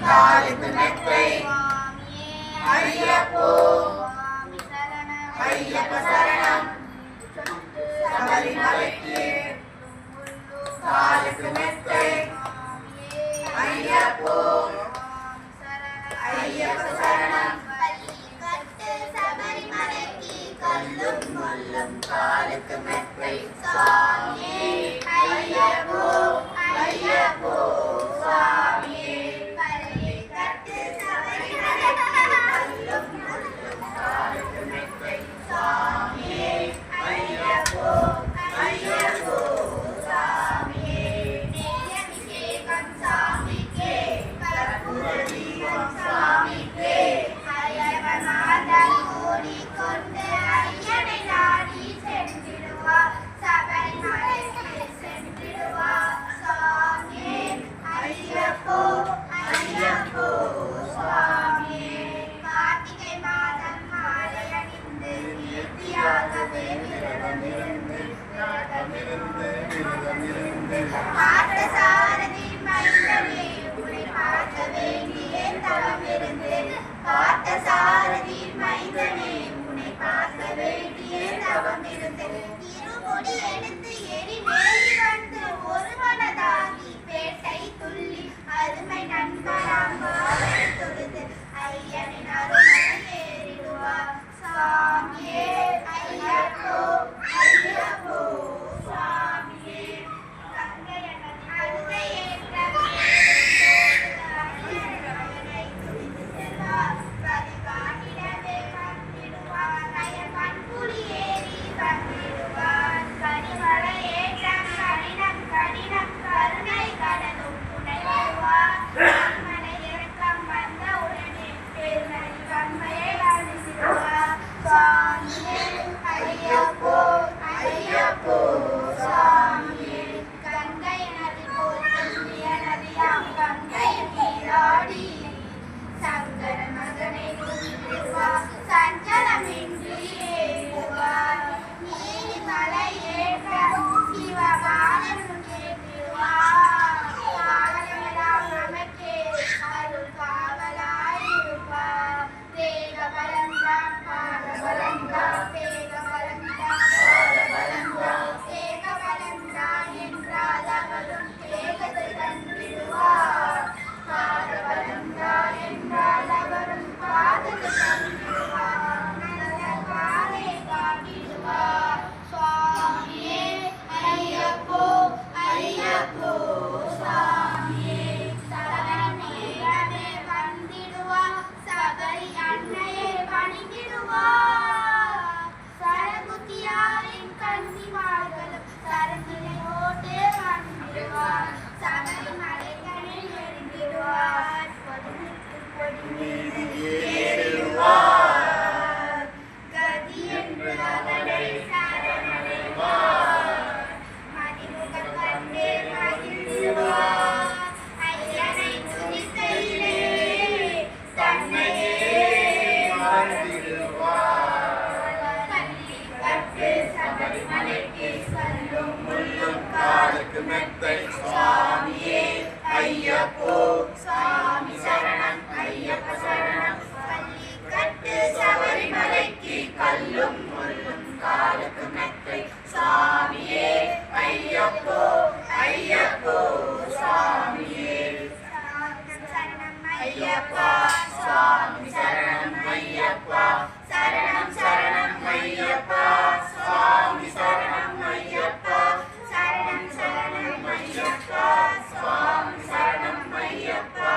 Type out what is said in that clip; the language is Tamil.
காலுக்கு மெத்தை ஐயப்போ ஐயப்ப சரணம் சபரிமலைக்கு காலுக்கு மெத்தை ஐயப்போ ஐயப்ப சரணம் சபரிமலைக்கு கல்லும் முள்ளும் காலுக்கு மெத்தை சாமியே ஐயப்போ ஐயப்போ சாமியே பள்ளிக்கட்டு சபரிமலைக்கு கல்லும் முள்ளும் காலுக்கு மெத்தை சாமியே ஐயப்போ ஐயப்போ சாமியே நெய்யபிஷேகம் சாமிக்கே கற்பூர தீபம் சாமிக்கே ஐயப்பநாதன் கூடிக்கொண்டு ஐயனை நாடி சென்றிடுவார் சபரிமலைக்கு சென்றிடுவார் சாமியே ஐயப்போ ஐயப்போ சாமியே கார்த்திகை மாதம் மாலை அணிந்து நேர்த்தியாகவே விரதமிருந்து பார்த்தசாரதி மைந்தனே உன்னை பார்க்க வேண்டிய தவமிருந்து பார்த்தசாரதி மைந்தனே உன்னை பார்க்க வேண்டிய தவமிருந்து இருமுடி எடுத்து எரி மேலி வந்து ஒரு மனதாகி பேட்டை துள்ளி அருமை நண்பராம்பாவை தொழுது ஐயனின் அருமை ஏறிடுவார் சாமியே ஐயப்போ ஐயப்போ சாமியே அருகை ஏற்ற ஐயனை துணிந்து செல்வார் பதிவானிடவே வந்திடுவார் ஐயப்பன் புலி ஏறி வந்திடுவார் கனிமலை ஏற்றம் கடினம் கடினம் கருணை கடலும் துணை வருவார் கண்மலை இறக்கம் வந்த உடனே பெருமை வன்மையை அழிசிடுவார் சாமியே ஐயப்போ ஐயப்போ சாமியே கங்கை நதி போல் புண்ணிய நதியாம் கங்கை நீராடி சங்கர மகனை கும்பிடுவார் சஞ்சலமின்றி ஏறுவார் நீலிமலை ஏற்ற சிவபாலன் கேட்டிடுவார் காலமெல்லாம் நமக்கே அருள் காவலாயிருப்பார் தேக பலந்தான் பாத பலந்தான் தேக பலந்தான் பாத பலந்தான் தேக பலந்தான் என்றால் அவரும் தேகத்தை தந்திடுவார் பாத பலந்தான் என்றால் அவரும் பாதத்தை தந்திடுவார் நல்ல பாதை காட்டிடுவார் சுவாமியே ஐயப்போ ஐயப்போ சாமியே சரணமே வந்திடுவார் சபரி அன்னையை பணிந்திடுவார் சரகுத்தியாரின் கன்னிமார்களும் சரத்தினையோடு வந்திடுவார் சபரிமலைகளில் நெருங்கிடுவார் கொடி மீது ஏறிடுவார் கதி என்று அதனை சரணடைவார் மதிமுகம் கண்டே மகிழ்ந்திடுவார் ஐயனை துதிக்கையிலே தன்னையே பள்ளிக்கட்டு சபரிமலைக்கு கல்லும் முள்ளும் காலுக்கு மெத்தை சாமியே ஐயப்போ சாமி சரணம் ஐயப்ப சரணம் பள்ளிக்கட்டு சபரிமலைக்கு கல்லும் முள்ளும் காலுக்கு மெத்தை சாமியே ஐயப்போ ஐயப்போ சாமியே சரணம் ஐயப்பா சாமி சரணம் ஐயப்பா சரணம் சரணம் ஐயப்பா சாமி சரணம் ஐயப்பா சரணம் சரணம் ஐயப்பா சுவாமி சரணம் ஐயப்பா